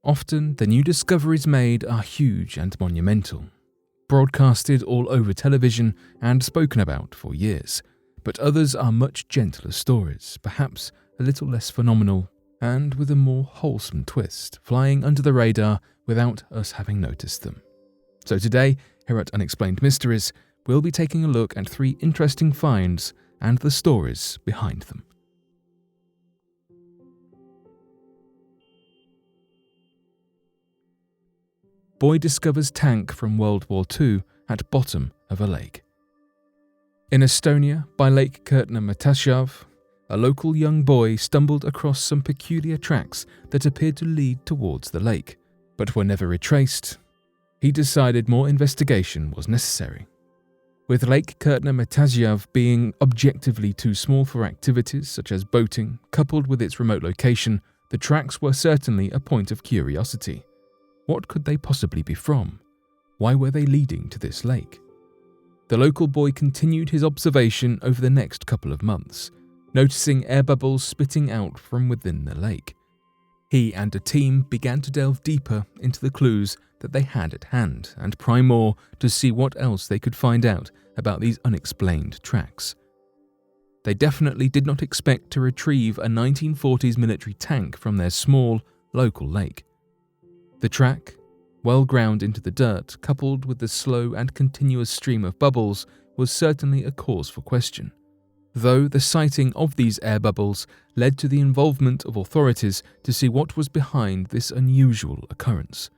Often, the new discoveries made are huge and monumental, broadcasted all over television and spoken about for years, but others are much gentler stories, perhaps a little less phenomenal, and with a more wholesome twist, flying under the radar without us having noticed them. So today, here at Unexplained Mysteries, we'll be taking a look at 3 interesting finds and the stories behind them. Boy discovers tank from World War II at bottom of a lake. In Estonia, by Lake Kertna-Matashav, a local young boy stumbled across some peculiar tracks that appeared to lead towards the lake, but were never retraced. He decided more investigation was necessary. With Lake Kertna-Matashav being objectively too small for activities such as boating, coupled with its remote location, the tracks were certainly a point of curiosity. What could they possibly be from? Why were they leading to this lake? The local boy continued his observation over the next couple of months, noticing air bubbles spitting out from within the lake. He and a team began to delve deeper into the clues that they had at hand and pry more to see what else they could find out about these unexplained tracks. They definitely did not expect to retrieve a 1940s military tank from their small, local lake. The track, well ground into the dirt, coupled with the slow and continuous stream of bubbles, was certainly a cause for question, though the sighting of these air bubbles led to the involvement of authorities to see what was behind this unusual occurrence.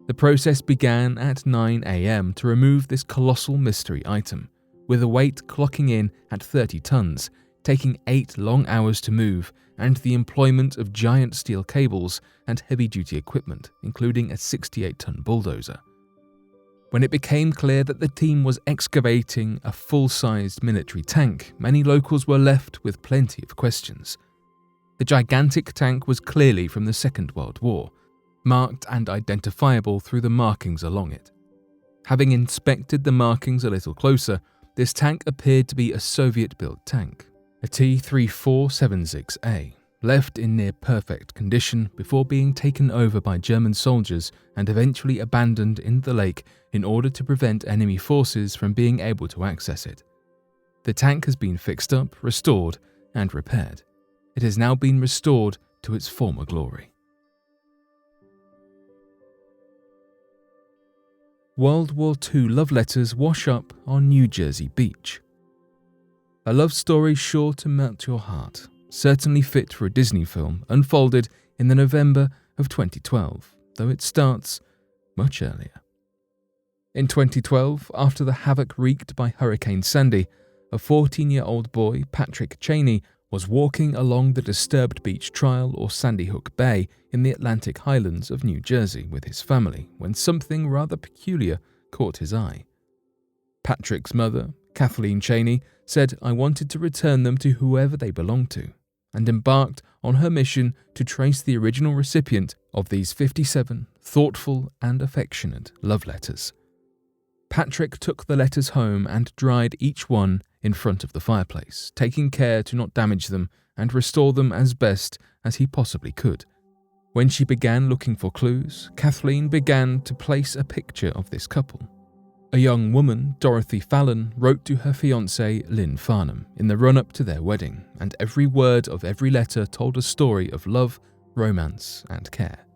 The process began at 9 a.m. to remove this colossal mystery item, with a weight clocking in at 30 tons, taking 8 long hours to move, and the employment of giant steel cables and heavy-duty equipment, including a 68-ton bulldozer. When it became clear that the team was excavating a full-sized military tank, many locals were left with plenty of questions. The gigantic tank was clearly from the Second World War, marked and identifiable through the markings along it. Having inspected the markings a little closer, this tank appeared to be a Soviet-built tank, a T-3476A, left in near-perfect condition before being taken over by German soldiers and eventually abandoned in the lake in order to prevent enemy forces from being able to access it. The tank has been fixed up, restored, and repaired. It has now been restored to its former glory. World War II love letters wash up on New Jersey beach. A love story sure to melt your heart, certainly fit for a Disney film, unfolded in the November of 2012, though it starts much earlier. In 2012, after the havoc wreaked by Hurricane Sandy, a 14-year-old boy, Patrick Cheney, was walking along the disturbed beach trail or Sandy Hook Bay in the Atlantic Highlands of New Jersey with his family when something rather peculiar caught his eye. Patrick's mother, Kathleen Cheney, said, "I wanted to return them to whoever they belonged to," and embarked on her mission to trace the original recipient of these 57 thoughtful and affectionate love letters. Patrick took the letters home and dried each one in front of the fireplace, taking care to not damage them and restore them as best as he possibly could. When she began looking for clues, Kathleen began to place a picture of this couple. A young woman, Dorothy Fallon, wrote to her fiancé, Lynn Farnham, in the run-up to their wedding, and every word of every letter told a story of love, romance, and care.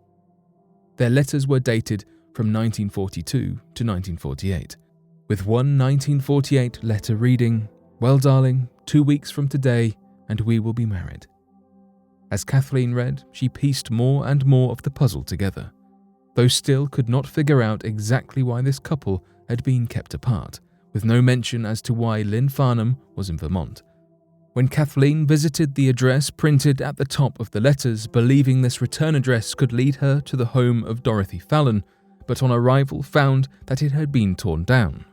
Their letters were dated from 1942 to 1948, with one 1948 letter reading, "Well, darling, 2 weeks from today, and we will be married." As Kathleen read, she pieced more and more of the puzzle together, though still could not figure out exactly why this couple had been kept apart, with no mention as to why Lynn Farnham was in Vermont. When Kathleen visited the address printed at the top of the letters, believing this return address could lead her to the home of Dorothy Fallon, but on arrival found that it had been torn down.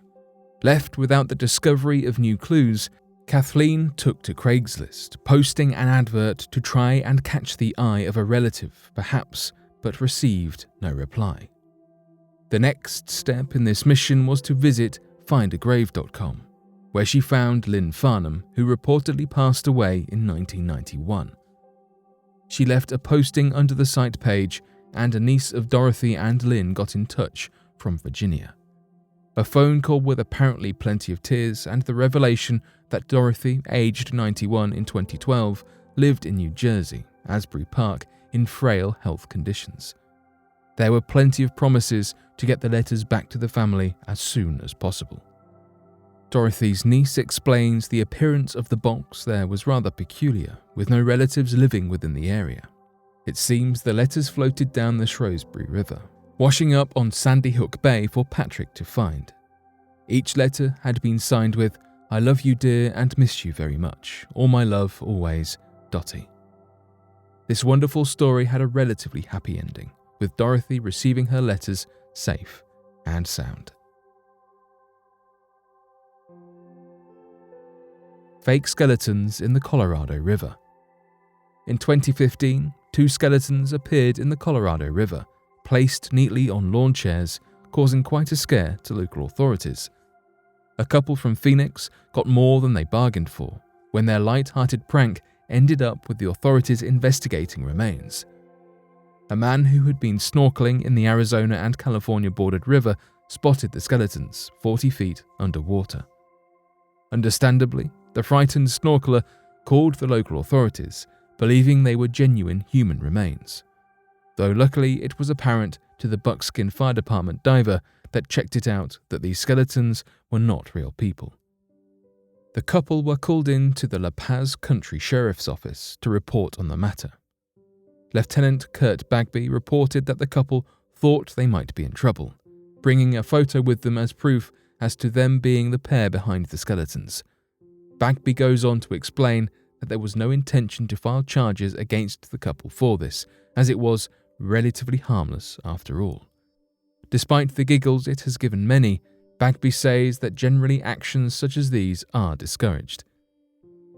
Left without the discovery of new clues, Kathleen took to Craigslist, posting an advert to try and catch the eye of a relative, perhaps, but received no reply. The next step in this mission was to visit findagrave.com, where she found Lynn Farnham, who reportedly passed away in 1991. She left a posting under the site page and a niece of Dorothy and Lynn got in touch from Virginia. A phone call with apparently plenty of tears and the revelation that Dorothy, aged 91 in 2012, lived in New Jersey, Asbury Park, in frail health conditions. There were plenty of promises to get the letters back to the family as soon as possible. Dorothy's niece explains the appearance of the box there was rather peculiar, with no relatives living within the area. It seems the letters floated down the Shrewsbury River, washing up on Sandy Hook Bay for Patrick to find. Each letter had been signed with, "I love you dear and miss you very much. All my love, always, Dottie." This wonderful story had a relatively happy ending, with Dorothy receiving her letters safe and sound. Fake skeletons in the Colorado River. In 2015, 2 skeletons appeared in the Colorado River, placed neatly on lawn chairs, causing quite a scare to local authorities. A couple from Phoenix got more than they bargained for, when their light-hearted prank ended up with the authorities investigating remains. A man who had been snorkeling in the Arizona and California-bordered river spotted the skeletons 40 feet underwater. Understandably, the frightened snorkeler called the local authorities, believing they were genuine human remains. Though luckily it was apparent to the Buckskin Fire Department diver that checked it out that these skeletons were not real people. The couple were called in to the La Paz Country Sheriff's Office to report on the matter. Lieutenant Kurt Bagby reported that the couple thought they might be in trouble, bringing a photo with them as proof as to them being the pair behind the skeletons. Bagby goes on to explain that there was no intention to file charges against the couple for this, as it was relatively harmless after all. Despite the giggles it has given many, Bagby says that generally actions such as these are discouraged.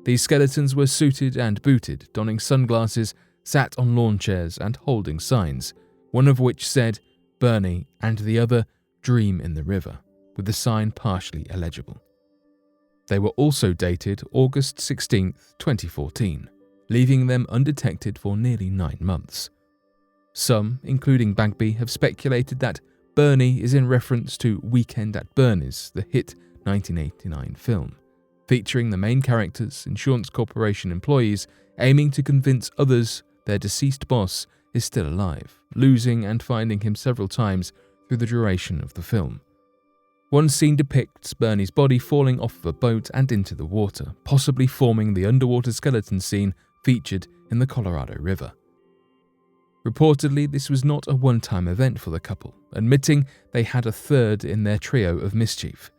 These skeletons were suited and booted, donning sunglasses, sat on lawn chairs and holding signs, one of which said Bernie and the other Dream in the River, with the sign partially illegible. They were also dated August 16, 2014, leaving them undetected for nearly 9 months. Some, including Bagby, have speculated that Bernie is in reference to Weekend at Bernie's, the hit 1989 film, featuring the main characters, insurance corporation employees, aiming to convince others their deceased boss is still alive, losing and finding him several times through the duration of the film. One scene depicts Bernie's body falling off of a boat and into the water, possibly forming the underwater skeleton scene featured in the Colorado River. Reportedly, this was not a one-time event for the couple, admitting they had a third in their trio of mischief.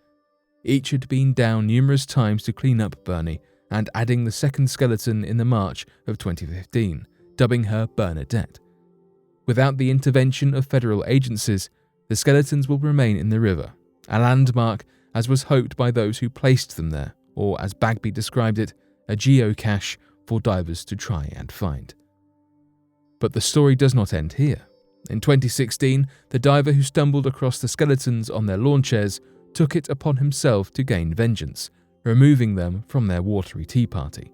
Each had been down numerous times to clean up Bernie, and adding the second skeleton in the March of 2015, dubbing her Bernadette. Without the intervention of federal agencies, the skeletons will remain in the river, a landmark as was hoped by those who placed them there, or as Bagby described it, a geocache for divers to try and find. But the story does not end here. In 2016, the diver who stumbled across the skeletons on their lawn chairs took it upon himself to gain vengeance, removing them from their watery tea party.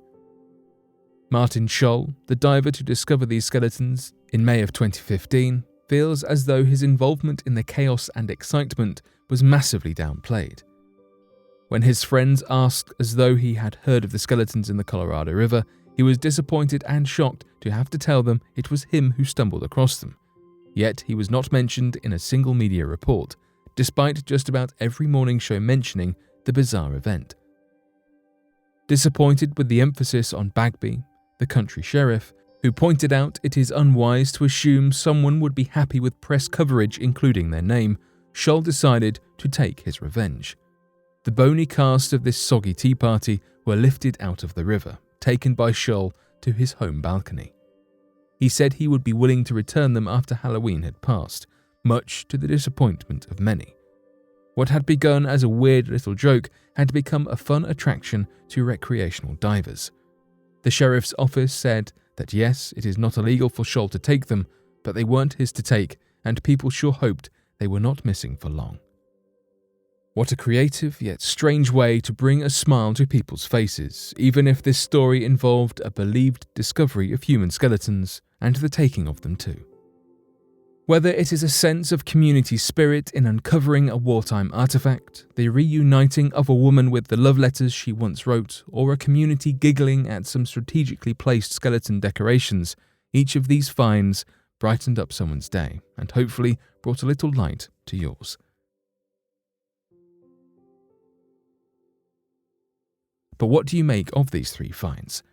Martin Scholl, the diver to discover these skeletons in May of 2015, feels as though his involvement in the chaos and excitement was massively downplayed. When his friends asked as though he had heard of the skeletons in the Colorado River, he was disappointed and shocked to have to tell them it was him who stumbled across them. Yet he was not mentioned in a single media report, despite just about every morning show mentioning the bizarre event. Disappointed with the emphasis on Bagby, the country sheriff, who pointed out it is unwise to assume someone would be happy with press coverage including their name, Scholl decided to take his revenge. The bony cast of this soggy tea party were lifted out of the river, taken by Scholl to his home balcony. He said he would be willing to return them after Halloween had passed, much to the disappointment of many. What had begun as a weird little joke had become a fun attraction to recreational divers. The sheriff's office said that yes, it is not illegal for Scholl to take them, but they weren't his to take, and people sure hoped they were not missing for long. What a creative yet strange way to bring a smile to people's faces, even if this story involved a believed discovery of human skeletons and the taking of them too. Whether it is a sense of community spirit in uncovering a wartime artifact, the reuniting of a woman with the love letters she once wrote, or a community giggling at some strategically placed skeleton decorations, each of these finds brightened up someone's day and hopefully brought a little light to yours. But what do you make of these 3 finds?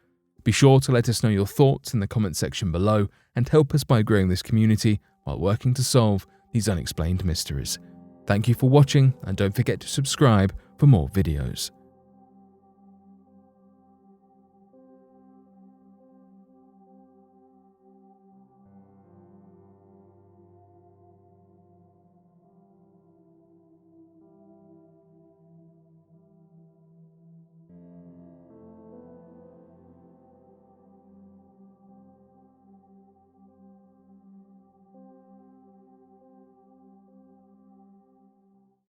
Be sure to let us know your thoughts in the comment section below and help us by growing this community while working to solve these unexplained mysteries. Thank you for watching, and don't forget to subscribe for more videos.